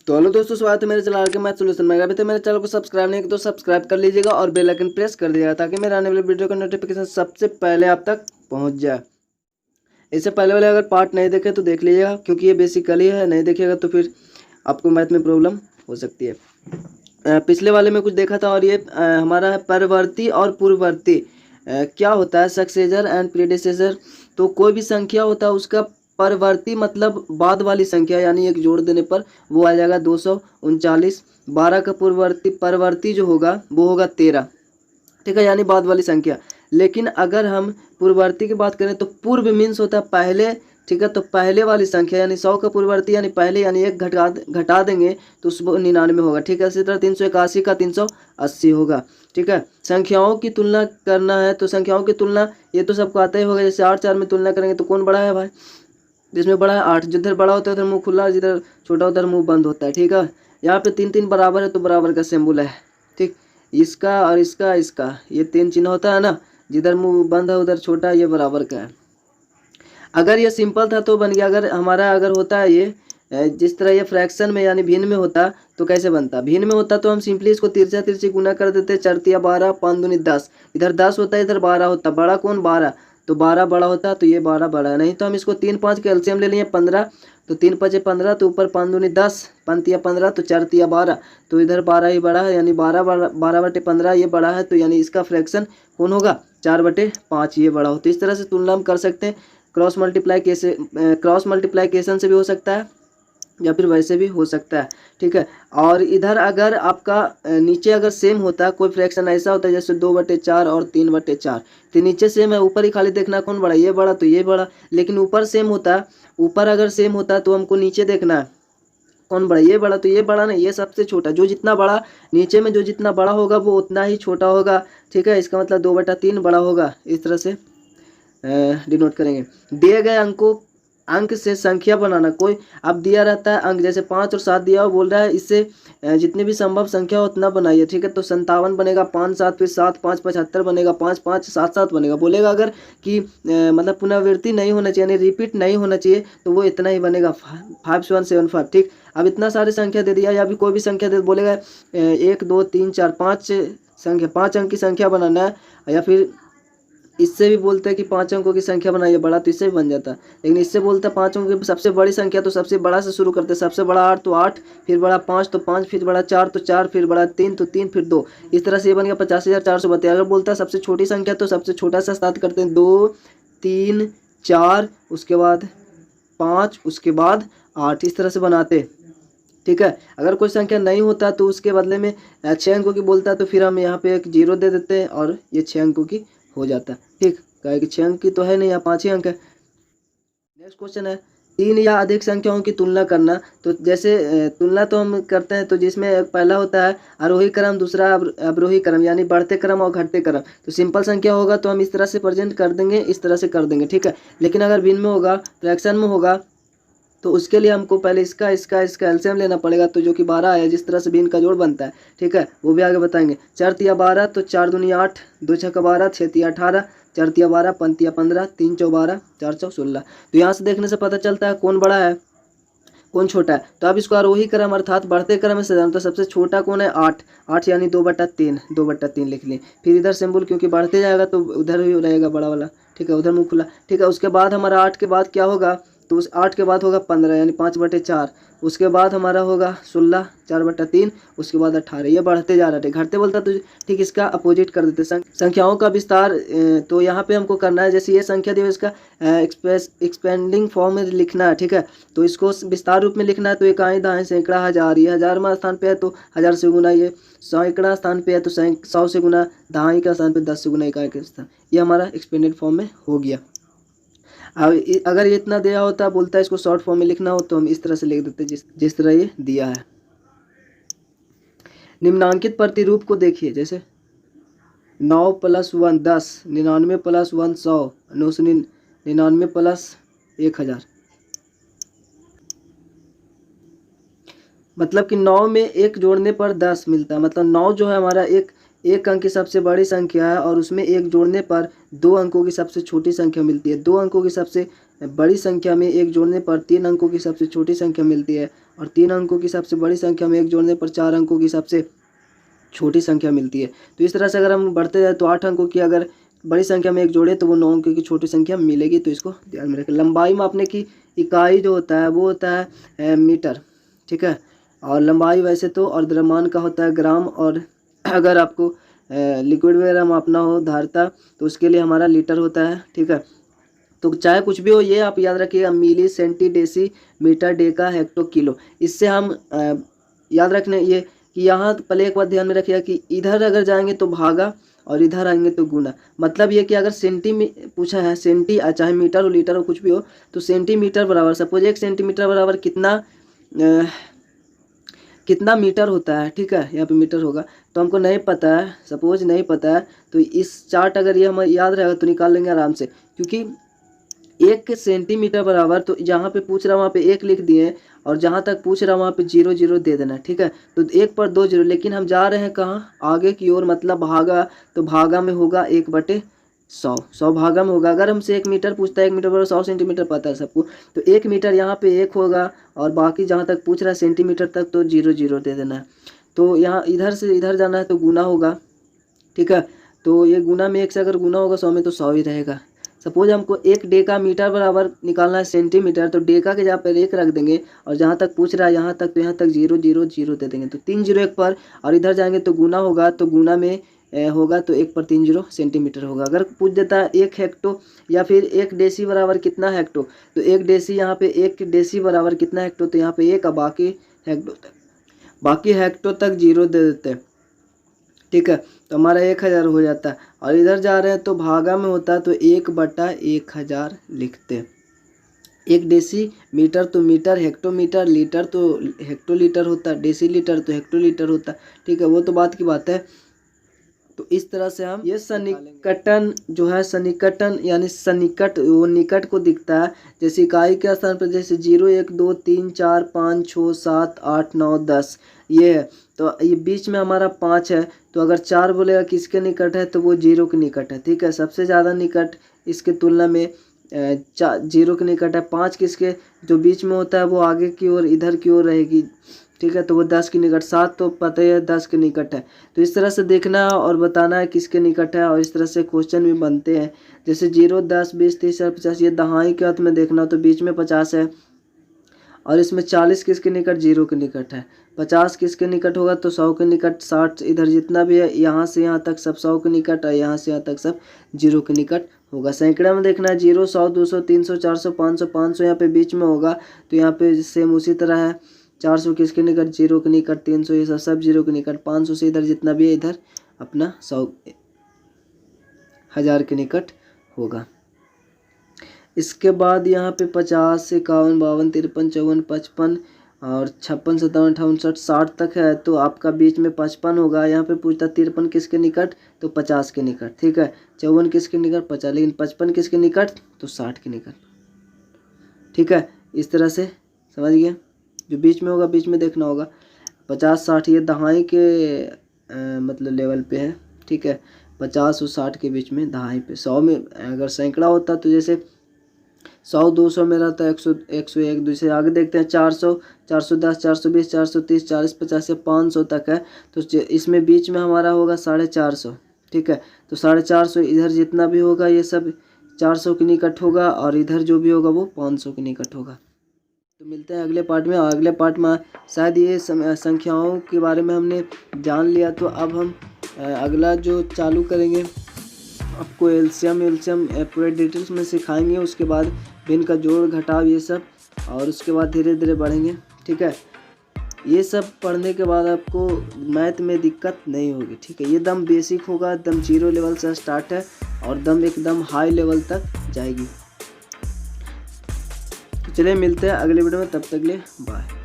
तो हेलो दोस्तों, स्वागत है मेरे चैनल के मैथ सॉल्यूशन में। अभी तो मेरे चैनल को सब्सक्राइब नहीं किया तो सब्सक्राइब कर लीजिएगा और बेल आइकन प्रेस कर दीजिएगा ताकि मेरे आने वाले वीडियो का नोटिफिकेशन सबसे पहले आप तक पहुंच जाए। इससे पहले वाले अगर पार्ट नहीं देखे तो देख लीजिएगा, क्योंकि ये बेसिकली है, नहीं देखिएगा तो फिर आपको मैथ में प्रॉब्लम हो सकती है। पिछले वाले में कुछ देखा था और ये हमारा है परवर्ती और पूर्ववर्ती। क्या होता है सक्सेसर एंड प्रीडिसेसर। तो कोई भी संख्या होता है उसका परवर्ती मतलब बाद वाली संख्या, यानी एक जोड़ देने पर वो आ जाएगा 239। 12 का परवर्ती जो होगा वो होगा 13, ठीक है, यानी बाद वाली संख्या। लेकिन अगर हम पूर्ववर्ती की बात करें तो पूर्व मीन्स होता है पहले, ठीक है, तो पहले वाली संख्या यानी 100 का पूर्ववर्ती यानी पहले, यानी एक घटा देंगे तो उसको 99 होगा, ठीक है। इसी तरह 381 का 380 होगा, ठीक है। संख्याओं की तुलना करना है तो संख्याओं की तुलना ये तो सबको आता ही होगा। जैसे 8 4 में तुलना करेंगे तो कौन बड़ा है भाई, जिसमें बड़ा है 8, जिधर बड़ा होता है उधर मुंह खुला, जिधर छोटा होता है मुंह बंद होता है, ठीक है। यहाँ पे 3 3 बराबर है तो बराबर का सिंबल है, ठीक। इसका और इसका ये 3 चिन्ह होता है ना, जिधर मुंह बंद है उधर छोटा, ये बराबर का है। अगर ये सिंपल था तो बन गया। अगर हमारा अगर होता है ये जिस तरह ये फ्रैक्शन में यानी भिन्न में होता तो कैसे बनता, भिन्न में होता तो हम सिंपली इसको तिरछा तिरछी गुना कर देते, 4 तिया 12 5 दूनी 10, इधर 10 होता है इधर 12 होता, बड़ा कौन 12, तो 12 बड़ा होता तो ये 12 बड़ा है। नहीं तो हम इसको 3 5 का एलसीएम ले लिए 15, तो 3 5 15, तो ऊपर 5 दूनी 10, 5 तिया 15, तो 4 तिया 12, तो इधर 12 ही बड़ा है, यानी 12/15 ये बड़ा है, तो यानी इसका फ्रैक्शन कौन होगा 4/5 ये बड़ा हो। तो इस तरह से तुलना हम कर सकते हैं। क्रॉस मल्टीप्लाइकेशन से भी हो सकता है या फिर वैसे भी हो सकता है, ठीक है। और इधर अगर आपका नीचे अगर सेम होता है, कोई फ्रैक्शन ऐसा होता है जैसे 2/4 और 3/4, तो नीचे सेम है, ऊपर ही खाली देखना कौन बड़ा, ये बड़ा तो ये बड़ा। लेकिन ऊपर सेम होता है, ऊपर अगर सेम होता है तो हमको नीचे देखना है कौन बड़ा, ये बड़ा तो ये बड़ा नहीं, ये सबसे छोटा। जो जितना बड़ा नीचे में जो जितना बड़ा होगा वो उतना ही छोटा होगा, ठीक है। इसका मतलब 2/3 बड़ा होगा। इस तरह से डिनोट करेंगे। दिए गए अंक से संख्या बनाना। कोई अब दिया रहता है अंक, जैसे 5 और 7 दिया हुआ, बोल रहा है इससे जितनी भी संभव संख्या हो उतना बनाइए, ठीक है। तो 57 बनेगा, 5 7 फिर 7 5 75 बनेगा, 5 5 7 7 बनेगा। बोलेगा अगर कि मतलब पुनरावृत्ति नहीं होना चाहिए, यानी रिपीट नहीं होना चाहिए, तो वो इतना ही बनेगा 5175, ठीक। अब इतना सारी संख्या दे दिया, या भी कोई भी संख्या दे, बोलेगा 1 2 3 4 5 संख्या, 5 अंक की संख्या बनाना है, या फिर इससे भी बोलते हैं कि 5 अंकों की संख्या बनाइए बड़ा, तो इससे भी बन जाता है। लेकिन इससे बोलते हैं 5 अंकों की सबसे बड़ी संख्या, तो सबसे बड़ा से शुरू करते हैं। सबसे बड़ा 8 तो 8, फिर बड़ा 5 तो 5, फिर बड़ा 4 तो 4, फिर बड़ा 3 तो 3, फिर 2। इस तरह से ये बन गया 50,432। अगर बोलता है सबसे छोटी संख्या तो सबसे छोटा सा स्टार्ट करते हैं, 2 3 4, उसके बाद 5, उसके बाद 8, इस तरह से बनाते, ठीक है। अगर कोई संख्या नहीं होता तो उसके बदले में 6 अंकों की बोलता है, तो फिर हम यहाँ पे एक 0 दे देते हैं और ये 6 अंकों की हो जाता है, ठीक। कहे कि 6 अंक की तो है नहीं, यहाँ 5 ही अंक है। नेक्स्ट क्वेश्चन है 3 या अधिक संख्याओं की तुलना करना। तो जैसे तुलना तो हम करते हैं, तो जिसमें पहला होता है आरोही क्रम, दूसरा अवरोही क्रम, यानी बढ़ते क्रम और घटते क्रम। तो सिंपल संख्या होगा तो हम इस तरह से प्रेजेंट कर देंगे, इस तरह से कर देंगे, ठीक है। लेकिन अगर भिन्न में होगा, फ्रैक्शन में होगा, तो उसके लिए हमको पहले इसका एलसीएम लेना पड़ेगा, तो जो कि 12 है। जिस तरह से भिन्न का जोड़ बनता है, ठीक है, वो भी आगे बताएंगे। 4 तिया 12, तो 4 दूनी 8, 2 6 12, 6 तिया 18, 4 तिया 12, 5 तिया 15, 3 चौ 12, 4 चौ 16। तो यहाँ से देखने से पता चलता है कौन बड़ा है कौन छोटा है। तो अब इसको आरोही क्रम अर्थात बढ़ते क्रम में से जानते, तो सबसे छोटा कौन है 8, 8 यानी 2/3 लिख लें। फिर इधर सिंबल क्योंकि बढ़ते जाएगा तो उधर ही रहेगा बड़ा वाला, ठीक है, उधर मुँह खुला, ठीक है। उसके बाद हमारा 8 के बाद क्या होगा, तो उस 8 के बाद होगा 15 यानी 5/4, उसके बाद हमारा होगा 16, 4/3, उसके बाद 18। ये बढ़ते जा रहा है, घटते बोलता तो ठीक इसका अपोजिट कर देते। संख्याओं का विस्तार तो यहाँ पे हमको करना है। जैसे ये संख्या दी हो, इसका एक्सपेंडिंग फॉर्म में लिखना है, ठीक है। तो इसको विस्तार रूप में लिखना है, तो एक आए दाएँ सैकड़ा हजार, ये 1000वां स्थान पे है तो 1000 से गुना, ये 100वां स्थान पे है तो 100 से गुना, दहाई का स्थान पे 10 से गुना, इकाई का स्थान। ये हमारा एक्सपेंडेड फॉर्म में हो गया। अब अगर ये इतना दिया होता, बोलता है इसको शॉर्ट फॉर्म में लिखना हो, तो हम इस तरह से लिख देते जिस तरह ये दिया है। निम्नांकित प्रतिरूप को देखिए, जैसे 9 + 1 10, 99 + 1 100, 999 + 1000। मतलब कि 9 में 1 जोड़ने पर 10 मिलता है। मतलब 9 जो है हमारा एक अंक की सबसे बड़ी संख्या है, और उसमें 1 जोड़ने पर 2 अंकों की सबसे छोटी संख्या मिलती है। 2 अंकों की सबसे बड़ी संख्या में 1 जोड़ने पर 3 अंकों की सबसे छोटी संख्या मिलती है, और 3 अंकों की सबसे बड़ी संख्या में 1 जोड़ने पर 4 अंकों की सबसे छोटी संख्या मिलती है। तो इस तरह से अगर हम बढ़ते जाए तो 8 अंकों की अगर बड़ी संख्या में 1 जोड़े तो वो 9 अंकों की छोटी संख्या मिलेगी। तो इसको ध्यान में रखें। लंबाई मापने की इकाई जो होता है वो होता है मीटर, ठीक है। और लंबाई वैसे तो और द्रव्यमान का होता है ग्राम, और अगर आपको लिक्विड वगैरह मापना हो धारता तो उसके लिए हमारा लीटर होता है, ठीक है। तो चाहे कुछ भी हो, ये आप याद रखिएगा, milli, centi, deci, metre, deca, hecto, kilo. इससे हम याद रखने ये कि यहाँ पहले एक बात ध्यान में रखिएगा कि इधर अगर जाएंगे तो भागा और इधर आएंगे तो गुना। मतलब ये कि अगर सेंटी में पूछा है, सेंटी चाहे मीटर हो, लीटर हो, कुछ भी हो, तो सेंटीमीटर बराबर, सपोज 1 सेंटीमीटर बराबर कितना मीटर होता है, ठीक है। यहाँ पे मीटर होगा, तो हमको नहीं पता है, सपोज नहीं पता है, तो इस चार्ट अगर ये हमें याद रहेगा तो निकाल लेंगे आराम से। क्योंकि 1 सेंटीमीटर बराबर, तो जहाँ पे पूछ रहा वहाँ पे 1 लिख दिए, और जहाँ तक पूछ रहा वहाँ पे 0 0 दे देना, ठीक है। तो 1 पर 2 0, लेकिन हम जा रहे हैं कहाँ, आगे की ओर, मतलब भागा, तो भागा में होगा 1/100, 100 भागा में होगा। अगर हमसे 1 मीटर पूछता है, 1 मीटर बराबर 100 सेंटीमीटर पता है सबको, तो 1 मीटर यहाँ पे 1 होगा, और बाकी जहाँ तक पूछ रहा है सेंटीमीटर तक तो 0 0 दे देना है। तो यहाँ इधर से इधर जाना है तो गुना होगा, ठीक है। तो ये गुना में 1 से अगर गुना होगा 100 में तो 100 ही रहेगा। सपोज हमको 1 डेका मीटर बराबर निकालना है सेंटीमीटर, तो डेका के जहाँ पर 1 रख देंगे, और जहाँ तक पूछ रहा है यहाँ तक, तो यहाँ तक 0 0 0 दे देंगे, तो 3 0 1 पर, और इधर जाएंगे तो गुना होगा, तो गुना में होगा तो 1 पर 3 0 सेंटीमीटर होगा। अगर पूछ देता है 1 हेक्टो या फिर 1 डेसी बराबर कितना हेक्टो, तो 1 डेसी यहाँ पे 1 डेसी बराबर कितना हेक्टो, तो यहाँ पे 1, बाकी हेक्टो तक 0 दे देते हैं, ठीक है। तो हमारा 1000 हो जाता है, और इधर जा रहे हैं तो भागा में होता है तो 1/1000 लिखते हैं। 1 डेसी मीटर तो मीटर, हेक्टोमीटर, लीटर तो हेक्टोलीटर होता है, डेसी लीटर तो हेक्टोलीटर होता है, ठीक है। वो तो बात की बात है। तो इस तरह से हम ये सन्निकटन जो है, सन्निकटन यानी सन्निकट, वो निकट को दिखता है। जैसे इकाई के स्थान पर जैसे 0 1 2 3 4 5 6 7 8 9 10 ये है, तो ये बीच में हमारा 5 है, तो अगर 4 बोलेगा किसके निकट है तो वो 0 के निकट है, ठीक है। सबसे ज़्यादा निकट इसके तुलना में 0 के निकट है। 5 किसके जो बीच में होता है वो आगे की ओर, इधर की ओर रहेगी, ठीक है, तो वो 10 के निकट। 7 तो पता ही है 10 के निकट है। तो इस तरह से देखना और बताना है किसके निकट है, और इस तरह से क्वेश्चन भी बनते हैं। जैसे 0 10 20 30 50, ये दहाई के अर्थ में देखना तो बीच में 50 है, और इसमें 40 किसके निकट, 0 के निकट है। 50 किसके निकट होगा तो 100 के निकट। 60 इधर जितना भी है यहाँ से यहाँ तक सब 100 के निकट, और यहाँ से यहाँ तक सब 0 के निकट होगा। सैकड़ा में देखना है 0 100 200 300 400 500, 500 यहाँ पे बीच में होगा, तो यहाँ पे सेम उसी तरह है। 400 किसके निकट, 0 के निकट। 300 ये सब 0 के निकट। 500 से इधर जितना भी है इधर अपना 100 1000 के निकट होगा। इसके बाद यहाँ पे 50 51 52 53 54 55 और 56 57 58 59 60 तक है, तो आपका बीच में 55 होगा। यहाँ पे पूछता 53 किसके निकट तो 50 के निकट, ठीक है। 54 किसके निकट 50, लेकिन 55 किसके निकट तो 60 के निकट, ठीक है। इस तरह से समझ गए। जो बीच में होगा बीच में देखना होगा। 50 60 ये दहाई के मतलब लेवल पे है, ठीक है। 50 और 60 के बीच में दहाई पे। 100 में अगर सैकड़ा होता तो जैसे 100 200 में रहता है 100 101। दूसरे आगे देखते हैं 400 410 420 430 40 50 या 500 तक है, तो इसमें बीच में हमारा होगा 450, ठीक है। तो 450 इधर जितना भी होगा ये सब 400 के निकट होगा, और इधर जो भी होगा वो 500 के निकट होगा। तो मिलते हैं अगले पार्ट में। अगले पार्ट में शायद ये संख्याओं के बारे में हमने जान लिया, तो अब हम अगला जो चालू करेंगे आपको एलसीएम पूरे डिटेल्स में सिखाएंगे। उसके बाद भिन्न का जोड़ घटाव ये सब, और उसके बाद धीरे धीरे बढ़ेंगे, ठीक है। ये सब पढ़ने के बाद आपको मैथ में दिक्कत नहीं होगी, ठीक है। ये दम बेसिक होगा, दम 0 लेवल से स्टार्ट है और दम एकदम हाई लेवल तक जाएगी। तो चलिए मिलते हैं अगले वीडियो में, तब तक के लिए बाय।